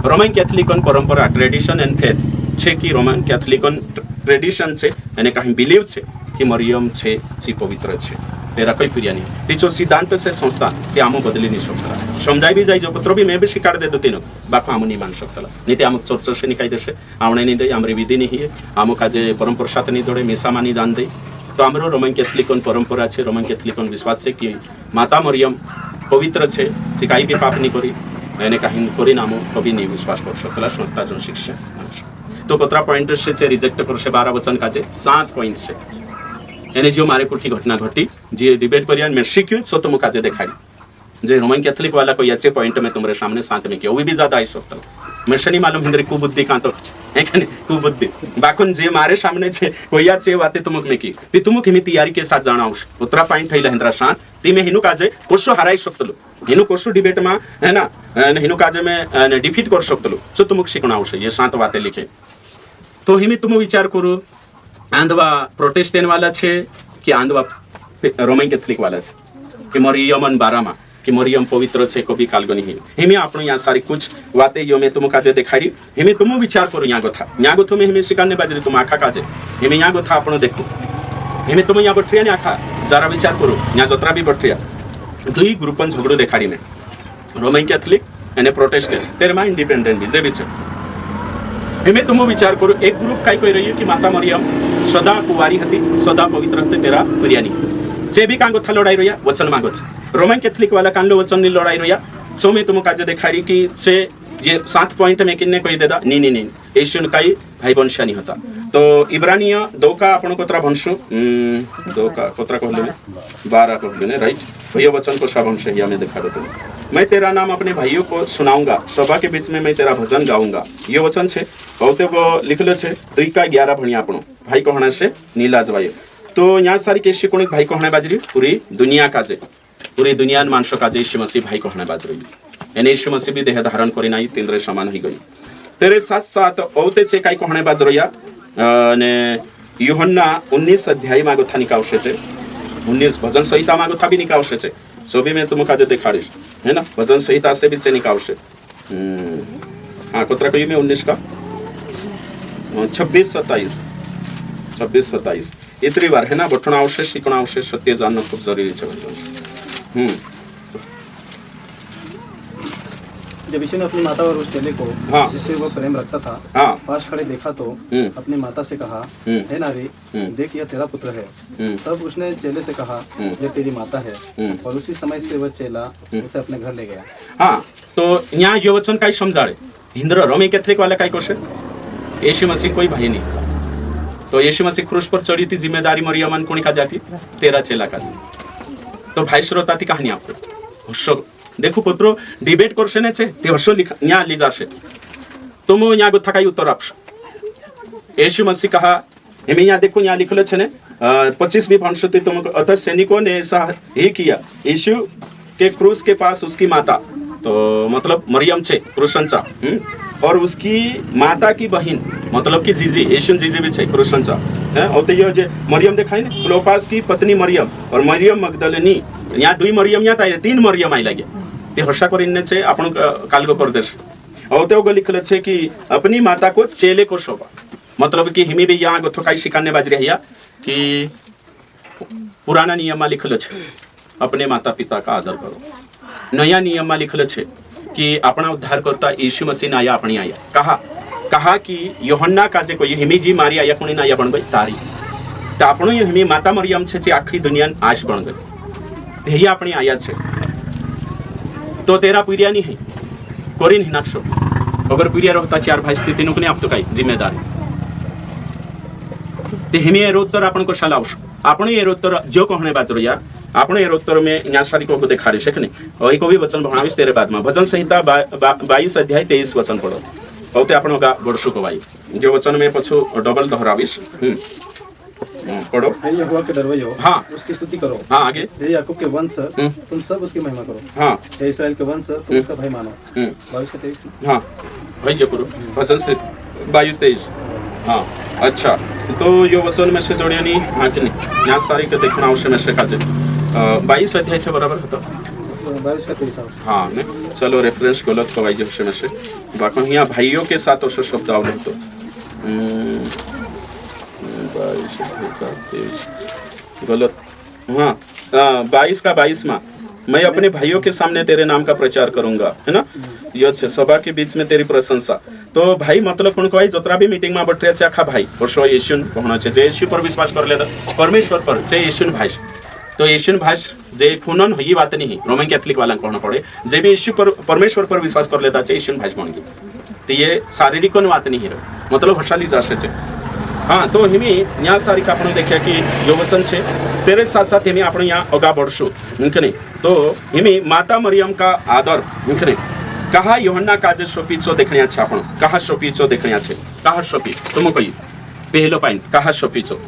रोमन कैथोलिकन परंपरा ट्रेडिशन एंड फेथ छे कि रोमन कैथोलिकन ट्रेडिशन छे यानी कहीं बिलीव छे कि मरियम छे ची पवित्र छे तेरा कोई प्रिया नहीं तीचो सिद्धांत से संस्था ते आमो बदली नहीं सकता समझाई भी जाई जो पत्र भी मैं भी स्वीकार दे देती बाको आमो नहीं मान सकता नहीं ते आमो चर्च से निकाई देशे आवणे नहीं दे आमरी विधि नहीं है आमो काजे परंपरा साथ नहीं जोड़े मेसा मानी जान दे तो आमरो रोमन कैथोलिकन परंपरा छे रोमन कैथोलिकन विश्वास छे कि माता मरियम पवित्र छे जे काई भी पाप नहीं करी मैंने कहीं कोरी नामो कभी नहीं विश्वास कर सकता संस्था जो शिक्षा तो कतरा पॉइंट से रिजेक्ट कर से 12 वचन का 7 पॉइंट से यानी जो मारे कुठी घटना घटी जे डिबेट करिया मैं शिक्यू सो तुम काजे देखाड़ी जे रोमन कैथोलिक वाला कोई अच्छे पॉइंट में तुम्हारे सामने 7 में किया वो भी ज्यादा आई सकता मैं शनि मालूम हिंद्री कुबुद्धि का तो है कि नहीं कुबुद्धि बाकुन जे मारे सामने छे कोई अच्छे बातें तुमक में की ती तुमक हिमी तैयारी के साथ जाना उस उतरा पॉइंट है हिंद्रा 7 ती में हिनु काजे कोसो हराई सकतलो हिनु कोसो डिबेट में है ना हिनु काजे में डिफीट कर सकतलो सो तुमक शिकणा उस ये 7 बातें लिखे तो हिमी तुम विचार करो आंधवा प्रोटेस्टेंट वाला छे कि आंधवा रोमन कैथोलिक वाला छे कि मरियमन बारामा कि मरियम पवित्र छे कभी कालगनी है हिमी आपण यहाँ सारी कुछ बातें यो मैं तुम काजे देखाई हिमी तुम विचार करो यहाँ गोथा में हिमी शिकाने बाजरी तुम आखा काजे हिमी यहाँ गोथा आपण देखो हिमी तुम यहाँ बठरिया ने आखा जरा विचार करो यहाँ जतरा भी बठरिया दुई ग्रुपन झगड़ो देखाड़ी में रोमन कैथोलिक एंड प्रोटेस्टेंट तेरे में इंडिपेंडेंट भी जे भी छे हिमे तुम विचार करो एक ग्रुप काय कही रही है कि माता मरियम सदा कुवारी हती सदा पवित्र हते तेरा प्रियानी जे भी कांगो था लड़ाई रहिया वचन मांगो था रोमन कैथोलिक वाला कांडो वचन नि लड़ाई रहिया सो में तुम काजे देखारी कि से जे 7 पॉइंट में किन्ने कोई देदा नहीं यीशु काई भाई वंशा नहीं होता तो इब्रानिय 2 का आपण कोतरा भंशु 2 का कोतरा कहले 12 कहले राइट भैया वचन को वंश है मैं दिखा देता हूं मैं तेरा नाम अपने भाइयों को सुनाऊंगा सभा के बीच में मैं तेरा भजन गाऊंगा ये वचन छे बहुते वो लिखले छे 2 का 11 भणिया आपण भाई कहना से नीला जवाय तो यहाँ सारी केशी कोणी भाई कहना बाजरी पूरी दुनिया का जे पूरी दुनिया मानस का जे यीशु मसीह भाई कहना बाजरी यानी यीशु मसीह भी देह धारण करी नाही तीनरे समान ही गई तेरे साथ साथ औते से काय कहने बाजरोया ने यूहन्ना 19 अध्याय मागो था निकावशे छे 19 भजन संहिता मागो था भी निकावशे छे सो भी मैं तुमका जे देखाड़ीश है ना भजन संहिता से भी से निकावशे हां कोतरा कही में 19 का 26-27 इतनी बार है ना बठना आवश्यक शिकना आवश्यक सत्य जानना खूब जरूरी है जब यीशु ने अपनी माता और उस चेले को जिससे वो प्रेम रखता था पास खड़े देखा तो अपनी माता से कहा हे नारी देख यह तेरा पुत्र है तब उसने चेले से कहा यह तेरी माता है और उसी समय से वह चेला उसे अपने घर ले गया हाँ तो यहाँ ये वचन का समझाड़े हिंद्र रोमी कैथोलिक वाला का क्वेश्चन यीशु मसीह कोई भाई नहीं तो यीशु मसीह क्रूस पर चढ़ी थी जिम्मेदारी मरियमन कोनी का जाती तेरा चेला का तो भाई श्रोता थी कहानी आपको देखो पुत्रो डिबेट करशे छे ते हर्षो लिखा यहाँ ली जाशे तुम यहाँ गोथा काई उत्तर आपशो यीशु मसीह कहा हमें यहाँ देखो यहाँ लिखलो छे ने 25वीं पंक्ति तुम अतः सैनिकों ने ऐसा ही किया यीशु के क्रूस के पास उसकी माता तो मतलब मरियम छे क्रूसंचा और उसकी माता की बहन मतलब कि जीजी यीशु जीजी भी छे क्रूसंचा है और तो ये जो मरियम दिखाई ने क्लोपास की पत्नी मरियम और मरियम मगदलिनी यहाँ 2 मरियम यहाँ ताई 3 मरियम आई लगे ते हर्षा करिने छे आपण कालगो कर देश और तो लिखले छे कि अपनी माता को चेले को शोभा मतलब कि हिमी भी यहाँ गोथो काई शिकाने बाज रहिया कि पुराना नियम में लिखले छे अपने माता पिता का आदर करो नया नियम में लिखले छे कि अपना उद्धारकर्ता यीशु मसीह ने आया अपनी आया कहा कहा कि यूहन्ना का जे कोई हिमी जी मारिया या कोणी ना या बन गई तारी तो आपण हिमी माता मरियम छे जे आखी दुनिया आश बन गई हे अपनी आया छे तो तेरा पीरिया नहीं है कोरिन हिनाक्षो अगर पीरिया रहता 4 भाई स्थिति नुकने आप तो काही जिम्मेदारी ते हिमी एरोत्तर आपण को शालावश आपण एरोत्तर जो कहणे बाजरो या आपण एरोत्तर में न्यासारी को देखा रे शकने ओई को भी वचन भणाविस तेरे बाद में भजन संहिता 22 अध्याय 23 वचन पढ़ो औते आपण का बड़सु को भाई जो वचन में पछु डबल दोहराविस पढ़ो हे यहोवा के डरवैयो हाँ उसकी स्तुति करो हाँ आगे हे याकूब के वंश तुम सब उसकी महिमा करो हाँ हे इस्राएल के वंश तुम उसका भाई मानो 22-23 हाँ भाई जो करो वचन से 22-23 हाँ अच्छा तो यो वचन में से जोड़िया नहीं हाँ कि नहीं यहाँ सारी के देखना आवश्यक में से काजे 22 अध्याय से बराबर होता 22-23 हाँ नहीं चलो रेफरेंस गलत को भाई जो में से बाकी यहाँ भाइयों के साथ और शब्द आवड़े तो 22 गलत हाँ 22 का 22 में मैं अपने भाइयों के सामने तेरे नाम का प्रचार करूंगा है ना यो छे सभा के बीच में तेरी प्रशंसा तो भाई मतलब कौन को भाई जोतरा भी मीटिंग में बटरे आखा भाई और यीशु कहना छे जे यीशु पर विश्वास कर लेता परमेश्वर पर जे यीशु भाई तो यीशु भाई जे खुनन ये बात नहीं रोमन कैथलिक वाला कहना पड़े जे भी यीशु पर परमेश्वर पर विश्वास कर लेता है यीशु भाई बन गए तो ये शारीरिक बात नहीं है मतलब हसाली जासे छे हाँ तो हिमी यहाँ सारी का आपण देखिया कि यो वचन छे तेरे साथ साथ हिमी आपण यहाँ अगा बढ़शु निकने तो हिमी माता मरियम का आदर निकने कहा यूहन्ना का जे शोपीचो देखनिया छे आपण कहा शोपीचो देखनिया छे कहा शोपी तुम कही पहलो पॉइंट कहा शोपीचो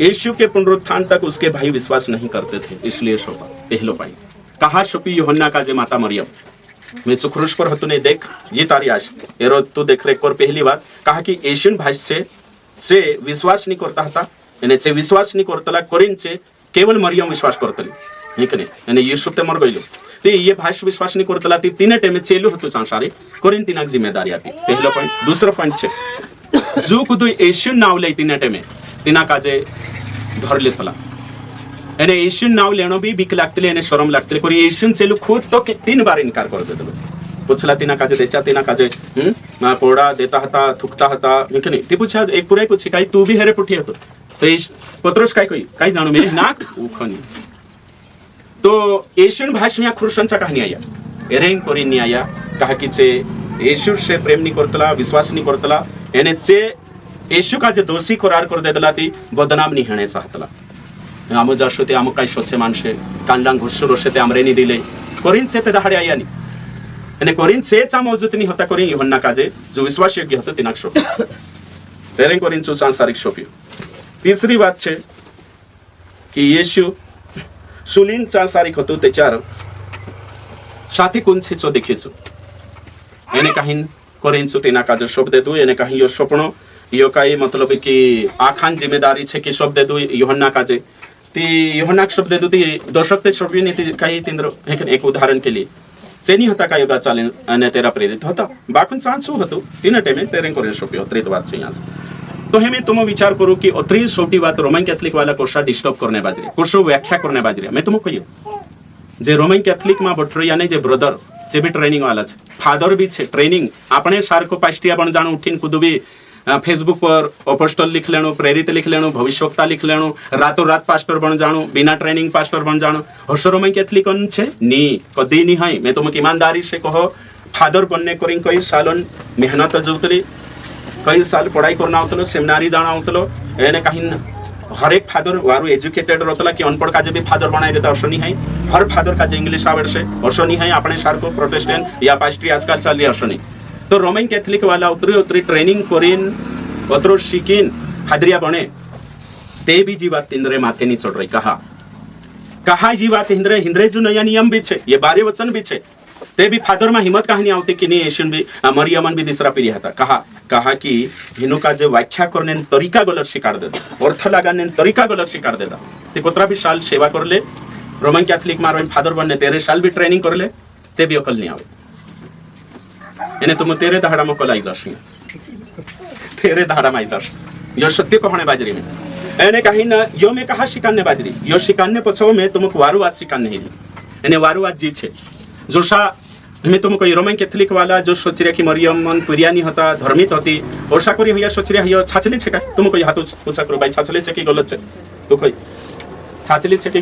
यीशु के पुनरुत्थान तक उसके भाई विश्वास नहीं करते थे इसलिए शोपा पहलो पॉइंट कहा शोपी यूहन्ना का जे माता मरियम मैं सुखरुष पर हतु ने देख ये तारी आश एरो तू देख रे कर पहली बात कहा कि यीशु भाई से विश्वास नहीं करता था यानी से विश्वास नहीं करतला कोरिन से केवल मरियम विश्वास करतली ठीक नहीं यानी यीशु ते मर गइलो ते ये भाष विश्वास नहीं करतला ती तीन टेम चेलु हतु चांसारे कोरिन तीनक जिम्मेदारी आती पहला पॉइंट दूसरा पॉइंट छे जो कुदु यीशु नाव ले तीन टेम तीना काजे धर लेतला यानी यीशु नाव लेनो भी बिक लागतले यानी शरम लागतले कोरी यीशु चेलु खुद तो 3 बार इनकार कर देतलो पुछला तीना काजे देचा तीना काजे मा पोड़ा देता हता थुकता हता निकने ती पूछा एक पुराई पूछी काई तू भी हेरे पुठी हतो तो पत्रोस काय कोई काई जानो मेरे नाक उखनी तो यीशु भाषा खुरशनचा कहानी आया एरेंग कोरी नहीं आया कहा कि से यीशु से प्रेम नहीं करतला विश्वास नहीं करतला यानी से यीशु का जे दोषी करार कर देतला ती बदनाम नहीं हणे चाहतला आमो जाशोते आमो काय सोचे मानशे कांडांग घुसरो ते आमरे नहीं दिले कोरिन से ते दहाडे आया नहीं यानी कोरिन सेचा मौजूद नहीं होता कोरिन यूहन्ना काजे जो विश्वास योग्य होता तिनाक शोपी तेरे कोरिन चो सांसारिक शोपी तीसरी बात छे कि यीशु सुलिन सांसारिक होतो त्याचार साथी कोणचे चो देखेचो यानी काही कोरिन चो तिना काजे शोप देतो यानी काही यो स्वप्न यो काही मतलब कि आखान जिम्मेदारी छे कि शोप देतो यूहन्ना काजे ती यूहन्ना शोप देतो ती दर्शक ते शोपी नहीं ती काही तिंद्र एक उदाहरण के लिए चेनी होता का योगा चालेल आणि तेरा प्रेरित होता बाकून चांसू होतो तीन टेमे तेरे कोरिन शोपी अत्रित बात छे यहाँ तो हमें तुम विचार करो कि अत्रित छोटी बात रोमन कैथलिक वाला कोशा डिस्टर्ब करने बाजरी कोशो व्याख्या करने बाजरी मैं तुमको कहियो जे रोमन कैथलिक में बटरो यानी जे ब्रदर जे भी ट्रेनिंग वाला छे फादर भी छे ट्रेनिंग आपने सारको पास्टिया बन जानो उठीन कुदुबी फेसबुक पर अपोस्टल लिख लेनो प्रेरित लिख लेनो भविष्यवक्ता लिख लेनो रातों रात पास्टर बन जानो बिना ट्रेनिंग पास्टर बन जानो हसरो में कैथलिक छे नी कदी नहीं है मैं तुमको ईमानदारी से कहो फादर बनने करी कई सालन मेहनत जोतली कई साल पढ़ाई करना होतलो सेमिनारी जाना होतलो एने कहीं हर एक फादर वारू एजुकेटेड रहतला कि अनपढ़ काजे भी फादर बनाई देता असो नहीं है हर फादर काजे इंग्लिश आवड़ से असो नहीं है अपने सार को प्रोटेस्टेंट या पास्ट्री आजकल चल रही असो नहीं तो रोमन कैथलिक वाला उतरी ट्रेनिंग करीन अतरो शिकिन फादरिया बने ते भी जीवा तिंद्रे माथे नहीं चढ़ रही कहा जीवा हिंद्रे जो नया नियम भी छे ये बारे वचन भी छे ते भी फादर में हिम्मत कहानी आती कि नहीं यीशु भी मरियमन भी दूसरा पीढ़ी था कहा कि हिनु का जो व्याख्या करने तरीका गलत शिकार देता अर्थ लगाने तरीका गलत शिकार देता ते कोतरा भी साल सेवा कर ले रोमन कैथलिक में फादर बनने 13 साल भी ट्रेनिंग कर ले ते भी अकल नहीं आवे यानी तुम तेरे दहाड़ा में कल आई जाश तेरे दहाड़ा में आई जाश यो सत्य कहने बाजरी में यानी कहीं ना यो मैं कहा शिकान्य बाजरी यो शिकान्य पछो में तुमको वारुवाद शिकान्य ही यानी वारुवाद जी छे जोशा मैं तुमको रोमन कैथोलिक वाला जो सोच रहे कि मरियम मन पुरियानी होता धर्मित होती ओषा करी हुई सोच रहे हियो छाचली छे का तुमको हाथ पूछा करो भाई छाचली छे कि गलत छे तो कोई छाचली छे कि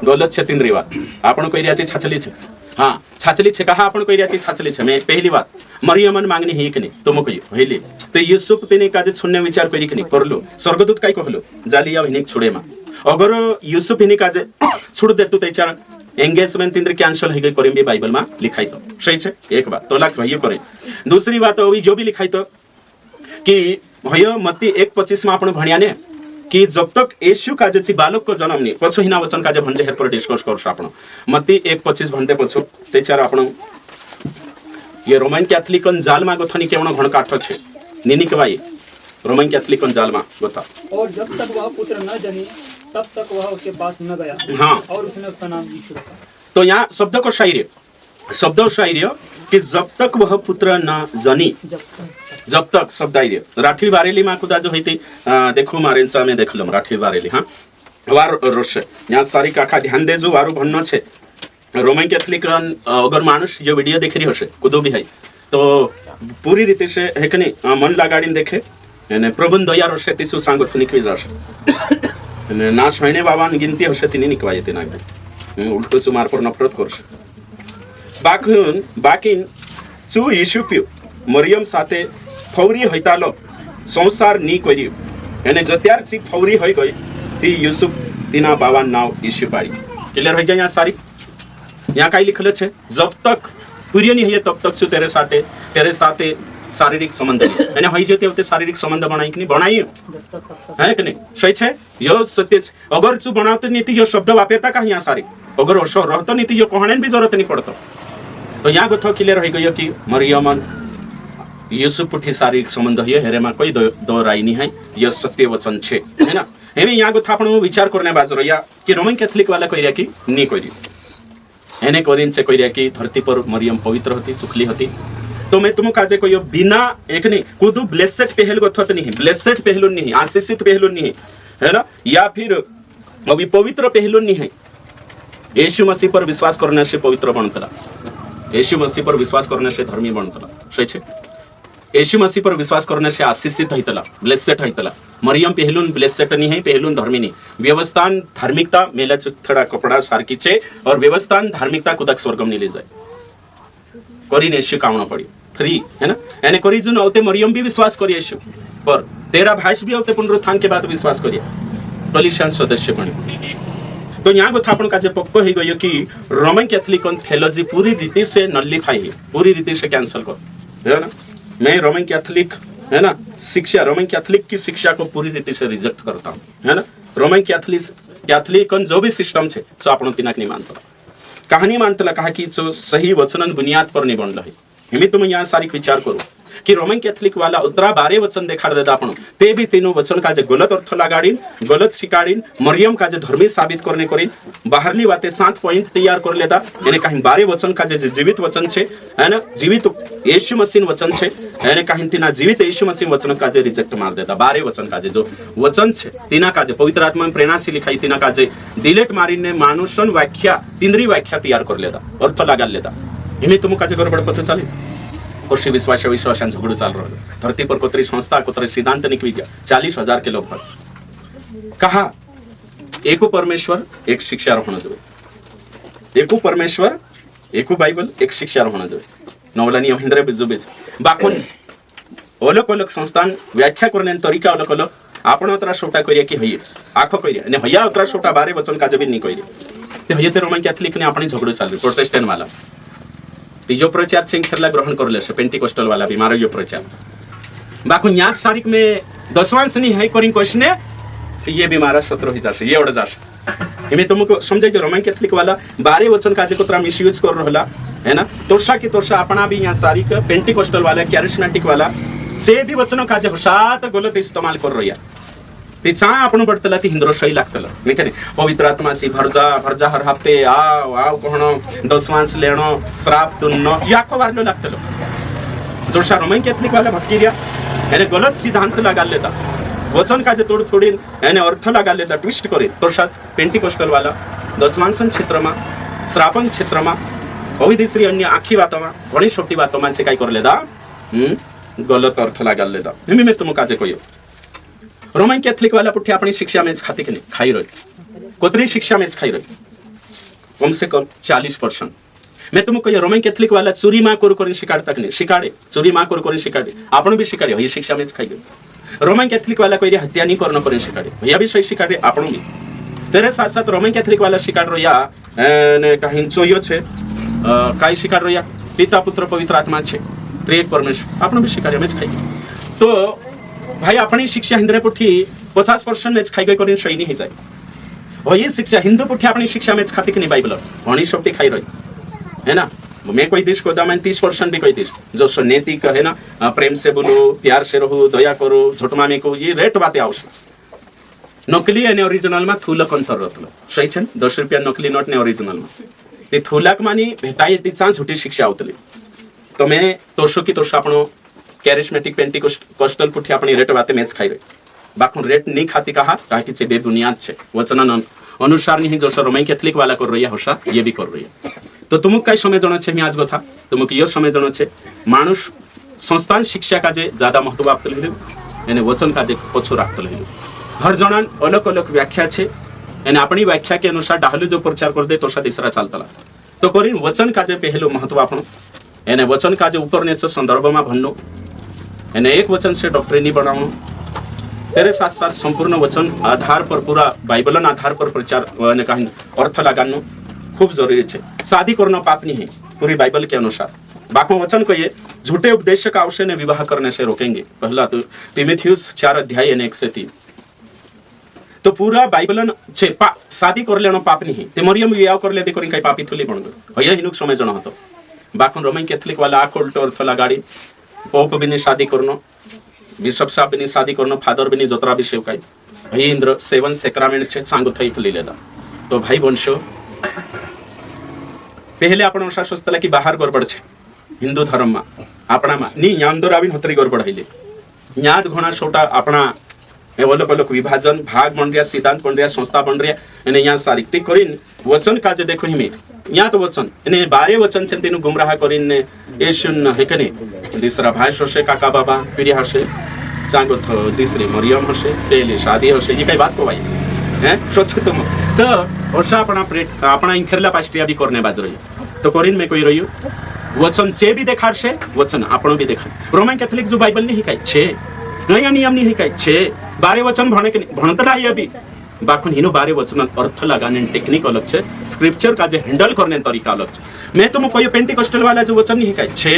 गलत छे तीन बात आपण कह रहा छाचली छे हाँ छाचली छे कहा आपण कह रहा छाचली छे मैं पहली बात मरियम मांगनी ही कि नहीं तुमको हईली तो यूसुफ तिने काजे छुन्ने विचार करी कि नहीं करलो स्वर्गदूत काय कहलो जालिया हिनिक छोड़े मा अगर यूसुफ हिनी काजे छुड़ दे तू तेचार एंगेजमेंट तिंद्र कैंसिल हो गई करें भी बाइबल में लिखाई तो सही है एक बात तो लाख भैया करें दूसरी बात अभी जो भी लिखाई तो कि भैया मत्ती 1:25 में आपण भणिया ने कि जब तक यीशु काजे ची बालक को जन्म नहीं पछो हिना वचन काजे भंजे हेर पर डिस्कस करछ आपण मत्ती 1:25 भंते पछो तेचार आपण ये रोमन कैथोलिकन जाल मा गथनी केवण घण काठ छे निनिक भाई रोमन कैथोलिकन जाल मा गोता और जब तक वह पुत्र न जनी तब तक वह उसके पास न गया हाँ और उसने उसका नाम यीशु रखा। तो यहाँ शब्द को शायरी कि जब तक वह पुत्र न जनी जब तक शब्द आई राठी बारेली माँ खुदा जो होती देखो मारेंसा में देख लम राठी बारेली हाँ वार रोश यहाँ सारी काका ध्यान दे जो वारू भन्नो छे रोमन कैथोलिक अगर मानुष जो वीडियो देख रही होशे कुदो भी है तो पूरी रीति से है कि नहीं मन लगाड़ी देखे प्रबंध दया रोशे तिसु सांगठनिक भी जाशे ना सोयने बाबा गिनती होशे तिनी निकवा येते ना उल्टो चु मार पर नफरत करशे बाकिन चु यीशुप्यु मरियम साथे फौरी होइतालो संसार नी कोरी एने जत्यार ची फौरी होई गई ती यूसुफ तिना बाबा नाव यीशु पाड़ी क्लियर हो जाए यहाँ सारी यहाँ कई लिखल छे जब तक पूरी नहीं है तब तक चु तेरे साथे शारीरिक संबंध यानी होई जते होते शारीरिक संबंध बनाई कि नहीं बनाई है कि नहीं सही छे यो सत्य अगर चु बनाते नीति यो शब्द वापेता का यहाँ सारी अगर ओशो रहतो नीति यो कहने भी जरूरत नहीं पड़तो तो यहाँ गथो क्लियर हो गयो कि मरियम यूसुफ पुठी शारीरिक संबंध है हेरे में कोई दो राय नहीं है यह सत्य वचन छे है ना एमे यहाँ गथो आपण विचार करने बाजरो या कि रोमन कैथोलिक वाला कह रहा कि नहीं कह रही एने कोदिन से कह रहा कि धरती पर मरियम पवित्र होती सुखली होती तो मैं तुमको काजे कोई बिना एक नहीं कुदू ब्लेसेड पहल गथत नहीं ब्लेसेड पहलू नहीं आशीषित पहलू नहीं है ना या फिर अभी पवित्र पहलू नहीं है यीशु मसीह पर विश्वास करने से पवित्र बनतला यीशु मसीह पर विश्वास करने से धर्मी बनतला सही छे यीशु मसीह पर विश्वास करने से आशीषित होइतला ब्लेसेड होइतला मरियम पहलून ब्लेसेड नहीं है पहलून धर्मी नहीं व्यवस्थान धार्मिकता मेला थोड़ा कपड़ा सारकी छे और व्यवस्थान धार्मिकता कुदक स्वर्गम नहीं ले जाए करी यीशु कामना पड़ी फ्री है ना यानी करी जुन औते मरियम भी विश्वास करिए यीशु पर तेरा भाइस भी औते पुनरुत्थान के बाद विश्वास करिए कलिसियन सदस्य बने तो यहाँ को थापन का पक्को हो गयो कि रोमन कैथोलिक थियोलॉजी पूरी रीति से नलिफाई है पूरी रीति से कैंसिल कर है ना मैं रोमन कैथोलिक है ना शिक्षा रोमन कैथोलिक की शिक्षा को पूरी रीति से रिजेक्ट करता हूँ है ना रोमन कैथोलिक जो भी सिस्टम है सो आप तिनाक नहीं मानता कहानी मानतला कहा कि जो सही वचन बुनियाद पर नहीं बनल है हिमी तुम यहाँ सारी विचार करो कि रोमन कैथोलिक वाला उतरा 12 वचन देखा देता आपण ते भी तीनों वचन का गलत अर्थ लगाड़ीन गलत शिकाड़ीन मरियम का धर्मी साबित करने करीन बाहरली बातें 7 पॉइंट तैयार कर लेता यानी कहीं 12 वचन का जीवित वचन छे है ना जीवित यीशु मसीह वचन छे यानी कहीं तीना जीवित यीशु मसीह वचन का रिजेक्ट मार देता 12 वचन का जो वचन छे तीना का पवित्र आत्मा में प्रेरणा से लिखाई तीना का डिलेट मारीने मानुषन व्याख्या तिंद्री व्याख्या तैयार कर लेता अर्थ लगा लेता हिमी तुम का गड़बड़ पता चले कृषि विश्वास झगड़ू चाल रहा है धरती पर कोतरी संस्था कोतरी सिद्धांत निकली गया 40,000 के लोग कहा एको परमेश्वर एक शिक्षा रहना जो एको परमेश्वर एको बाइबल एक शिक्षा रहना जो नवलानी महेंद्र बिजुबेज बाकुन अलग अलग संस्थान व्याख्या करने तरीका अलग अलग आपण उतरा सोटा करिया कि हइए आखो करिया ने हइया उतरा सोटा 12 वचन का जब नहीं करिया ते हइए ते रोमन कैथोलिक ने अपनी झगड़ू चाल रही प्रोटेस्टेंट वाला तीजो प्रचार छेला ग्रहण कर ले पेंटिकोस्टल वाला भी मारो जो प्रचार बाकू यहाँ तारीख में 10वांश नहीं है करी क्वेश्चन ये भी मारा 17 ही जासे ये ओड जासे इमे तुमको समझे जो रोमन कैथोलिक वाला 12 वचन का जो तोरा मिसयूज कर रहला है ना तोरसा की तोरसा अपना भी यहाँ सारी पेंटिकोस्टल वाला कैरिस्मेटिक वाला से भी वचनों का जो सात गलत इस्तेमाल कर रही ती चा आपण बडतला ती हिंद्रो सही लागतला नहीं करे पवित्र आत्मा सी भरजा हर हफ्ते आओ कोहणो 10वांश लेणो श्राप तुन्नो याको वारलो लागतलो जोशा रोमन कैथोलिक वाला भटकी गया यानी गलत सिद्धांत लगा लेता वचन का तोड़ फोड़ी यानी अर्थ लगा लेता ट्विस्ट करे तोर साथ पेंटिकोस्टल वाला 10वांशन क्षेत्र में श्रापन क्षेत्र में होई दिसरी अन्य आखी बातों में घणी छोटी बातों में से काय कर लेदा गलत अर्थ लागल लेदा निमी में तुम काजे कोयो रोमन कैथलिक वाला पुठी अपनी शिक्षा में खाती के नहीं खाई रही कोतरी शिक्षा में खाई रही कम से कम 40%। मैं तुमको कहिए रोमन कैथलिक वाला चोरी माँ कर शिकाड़ तक नहीं शिकाड़े चोरी माँ कर शिकाड़े आपण भी शिकाड़े ये शिक्षा में खाई गए रोमन कैथलिक वाला कोई हत्या नहीं करना कर शिकाड़े भैया भी सही शिकाड़े आपण भी तेरे साथ साथ रोमन कैथलिक वाला शिकाड़ रो या कहीं चोयो छे काई शिकाड़ रो या पिता पुत्र पवित्र आत्मा छे त्रिएक परमेश्वर आपण भी शिकाड़े में खाई तो भाई अपनी शिक्षा हिंदू पुठी 50% में खाई गई करीन सही नहीं जाए वही शिक्षा हिंदू पुठी अपनी शिक्षा में खाती कि नहीं बाइबल घणी सोटी खाई रही है ना मैं कोई देश को दामन 30% भी कोई देश जो नैतिक है ना प्रेम से बोलो प्यार से रहो दया करो झुटमा में को ये रेट बातें आवश्यक नकली અને ઓરિજિનલમાં થૂલક અંતર રતલો સહી છે 10 રૂપિયા નકલી નોટ ને ઓરિજિનલમાં તે થૂલકમાંની ભેટાઈ તી ચાં છૂટી શિક્ષા આવતલી તો મેં તોશો કી તોશ આપણો કેરિસ્મેટિક પેન્ટિકોસ્ટલ પુઠી આપણી રેટ વાતે મેચ ખાઈ રહી બાકુ રેટ નહીં ખાતી કહા કારણ કે છે બે બુનિયાદ છે વચન अनुसार नहीं जो रोमन कैथलिक वाला कर रही है होशा ये भी कर रही है तो तुमको कई समय जनो छे मैं आज कथा तुमको यो समय जनो छे मानुष संस्थान शिक्षा का जे ज्यादा महत्व आपते लिहिलु एने वचन का जे पछो राखते लिहिलु हर जणान अलग अलग व्याख्या छे एने अपनी व्याख्या के अनुसार डाहलु जो प्रचार कर दे तोसा दिसरा चालतला तो करीन वचन का जे पहलो महत्व आपनो एने वचन का जे ऊपर ने संदर्भ में भन्नु एने एक वचन से डॉक्ट्रिनी बनाउनु तेरे साथ साथ संपूर्ण वचन आधार पर पूरा बाइबल आधार पर प्रचार कहीं अर्थ लगाना खूब जरूरी है शादी करना पाप नहीं है पूरी बाइबल के अनुसार बाकी वचन को ये झूठे उपदेश का अवश्य ने विवाह करने से रोकेंगे पहला तो तिमोथेयुस 4 अध्याय 1-3 तो पूरा बाइबल छे शादी कर लेना पाप नहीं है ते मरियम विवाह कर ले कहीं पापी थुली बन गए हिनुक समय जन हतो बाकी रोमन कैथलिक वाला आकोल्ट अर्थ लगाड़ी पोप भी नहीं शादी करना बिशप साहब भी नहीं शादी करना फादर भी नहीं जोतरा भी सेवकाई भाई इंद्र 7 सेक्रामेंट छे सांगो थई खुली लेदा तो भाई वंशो पहले आपण शास्त्रला की बाहर गड़बड़ छे हिंदू धर्म में आपणा में नी न्यान्दर आविन होतरी गड़बड़ हइले न्याद घोणा छोटा आपणा अलग अलग विभाजन भाग बन रिया सिद्धांत बन रिया संस्था बन रिया एने यहाँ सारिक्ति करीन वचन का जे देखो हिमे यहाँ तो वचन एने बारे वचन से तेनु गुमराह करीन ने येशुन हेकने दिसरा भाई हसे काका बाबा पीढ़ी हसे चांगो थो दिसरी मरियम हसे पहली शादी हसे ये कई बात को भाई हैं सोच तुम तो ओसा अपना इंखरला पास्टिया भी करने बाज रही तो करीन में कोई रही वचन चे भी देखाड़ से वचन आपण भी देखा रोमन कैथलिक जो बाइबल नहीं हिकाय छे नया नियम नहीं हिकाय छे बारे वचन भणे के भणतला है अभी बाकी हिनो बारे वचन अर्थ लगाने टेक्निक अलग छे स्क्रिप्चर का जे हैंडल करने तरीका अलग छे मैं तुम कोई पेंटिकोस्टल वाला जो वचन नहीं हिकाय छे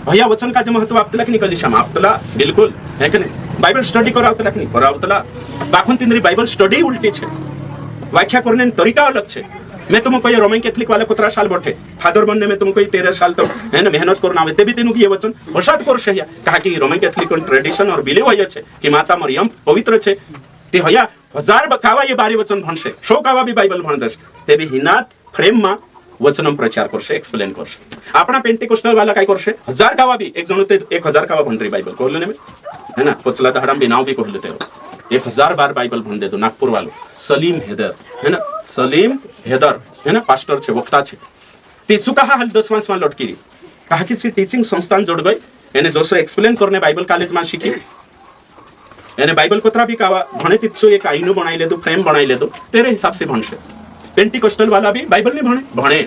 भैया वचन का जो महत्व आपतला कि निकली समाप्तला बिल्कुल है कि नहीं बाइबल स्टडी करावतला कि नहीं करावतला बाकी तिंद्री बाइबल स्टडी उल्टी छे व्याख्या करने तरीका अलग छे मैं तुमको कोई रोमन कैथलिक वाले 17 साल बैठे फादर बनने में तुमको 13 साल तो है ना मेहनत करना आवे तेभी तेनु ये वचन होशात कर से कहा कि रोमन कैथलिक ट्रेडिशन और बिलीव है छे कि माता मरियम पवित्र छे ते हया 1000 बकावा ये बारे वचन भणसे 100 कावा भी बाइबल भण दस तेभी हिनात फ्रेम में वचनम प्रचार करसे एक्सप्लेन करसे आपना पेंटिकोस्टल वाला काय करसे 1000 कावा भी एक जण ते 1000 कावा भण रे बाइबल कहले ने है ना पछला दहड़म भी नाव भी कहले ते 1000 बार बाइबल भण दे दो नागपुर वालो सलीम हैदर है ना सलीम हैदर है ना पास्टर छे वक्ता छे तीसु कहा हल 10 मास में लटकी कहा कि सी टीचिंग संस्थान जोड़ गई यानी जो सो एक्सप्लेन करने बाइबल कॉलेज में सीखी यानी बाइबल कोतरा भी कावा भणे तीसु एक आईनो बनाई ले दो फ्रेम बनाई ले दो तेरे हिसाब से भणसे पेंटिकोस्टल वाला भी बाइबल नहीं भणे भणे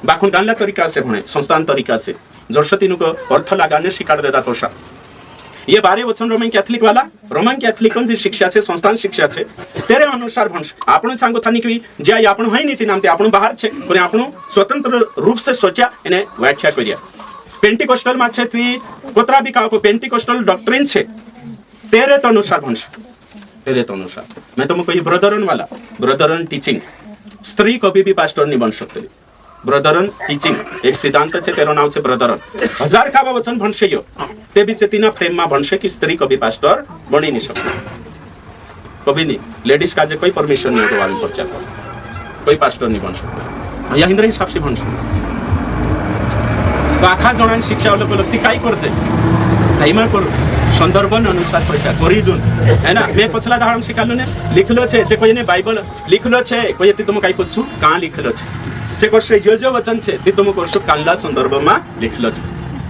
बाकुन गानला तरीका से भणे संस्थान तरीका से जोशतीनु को अर्थ लगाने सिखाड़ देता तोषा ये बारे वचन रोमन कैथलिक वाला रोमन कैथलिक जी शिक्षा छे संस्थान शिक्षा छे तेरे अनुसार भणस आपण सांगो थानी की जे आपण हई नीति नामते आपण बाहर छे कोने आपण स्वतंत्र रूप से सोचा एने व्याख्या करिया पेंटिकोस्टल मा छे ती कोतरा भी का को पेंटिकोस्टल डॉक्ट्रिन छे तेरे तो अनुसार भणस तेरे तो अनुसार मैं तुमको ये ब्रदरन टीचिंग स्त्री कभी भी पास्टर नहीं बन सकते ब्रदरन टीचिंग एक सिद्धांत छे तेरो नाम छे ब्रदरन 1000 कावा वचन भणसे यो ते भी से तीना फ्रेम में भणसे कि स्त्री कभी पास्टर बनी नहीं सकती कभी नहीं लेडीज का जे कोई परमिशन नहीं होगा वाली प्रचार कोई पास्टर नहीं बन सकता या हिंद्र हिसाब से बन सकता आखा जणान शिक्षा अलग अलग ती काय करते टाइमा कर संदर्भ अनुसार प्रचार करी जुन है ना मैं पछला दाहरण सिकालो ने लिखलो छे जे कोई ने बाइबल लिखलो छे कोई ती तुम काय पूछू कहां लिखलो छे से कोशे जो वचन छे ते तुम कोशो कांदा संदर्भ में लिखलो छे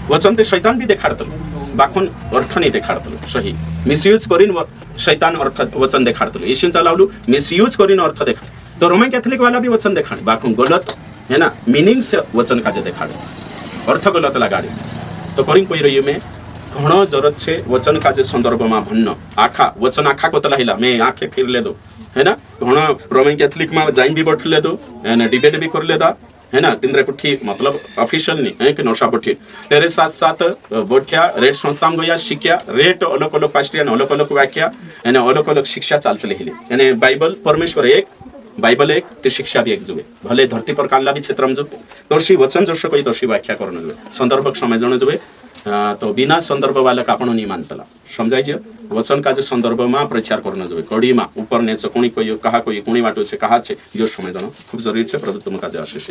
वचन ते शैतान भी देखाडतलो बाखून अर्थ नहीं देखाडतलो सही मिसयूज करीन शैतान अर्थ वचन देखाडतलो येशू चलावलू मिसयूज करीन अर्थ देखा तो रोमन कैथोलिक वाला भी वचन देखाड बाखून गलत है ना मीनिंग से वचन काजे देखाड अर्थ गलत लगाडी तो करीन कोई रही में घणो जरूरत छे वचन काजे संदर्भ में भन्न आखा वचन आखा को तलाहिला मैं आंखें फिर ले दो है ना घणो रोमन कैथोलिक में जाइन भी बैठ ले दो है ना डिबेट भी कर ले दा है ना तिंद्रे पुठी मतलब ऑफिशियल नहीं है कि नौशा पुठी तेरे साथ साथ बैठ्या रेट संस्था में गया शिक्षा रेट अलग अलग पास्टियन अलग अलग व्याख्या यानी अलग अलग शिक्षा चालते लिहिली यानी बाइबल परमेश्वर एक बाइबल एक ते शिक्षा भी एक जुए भले धरती पर कानला भी क्षेत्र में जो तोशी वचन जसो कोई तोशी व्याख्या करनो जुए संदर्भ समझनो जुए तो बिना संदर्भ वाला का आपण नहीं मानतला समझाइए वचन का जो संदर्भ में प्रचार करनो जुए कड़ी में ऊपर ने कोणी कोई कहा कोई कोणी वाटो छे कहा छे जो समझनो खूब जरूरी छे प्रभु तुम का आशीष